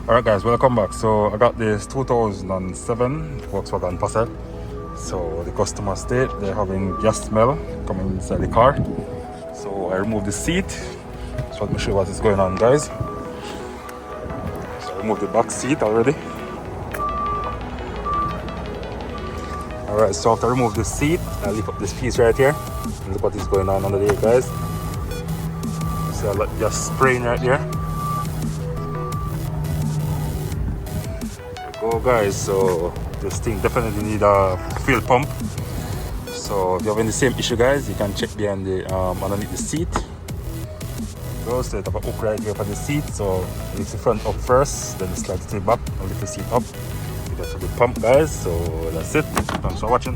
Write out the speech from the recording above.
Alright guys, welcome back. So I got this 2007 Volkswagen Passat. So the customer state, they're having gas smell coming inside the car. So I removed the seat. So let me show you what is going on, guys. So I removed the back seat already. Alright, so after I remove the seat, I lift up this piece right here. And look what is going on under there, guys. See a lot just spraying right there. Go guys, so this thing definitely need a fuel pump. So if you have any same issue, guys, you can check behind the underneath the seat. Go, so you have a hook right here for the seat. So lift the front up first, then slide the back and lift the seat up. That's a good pump, guys. So that's it. Thanks for watching.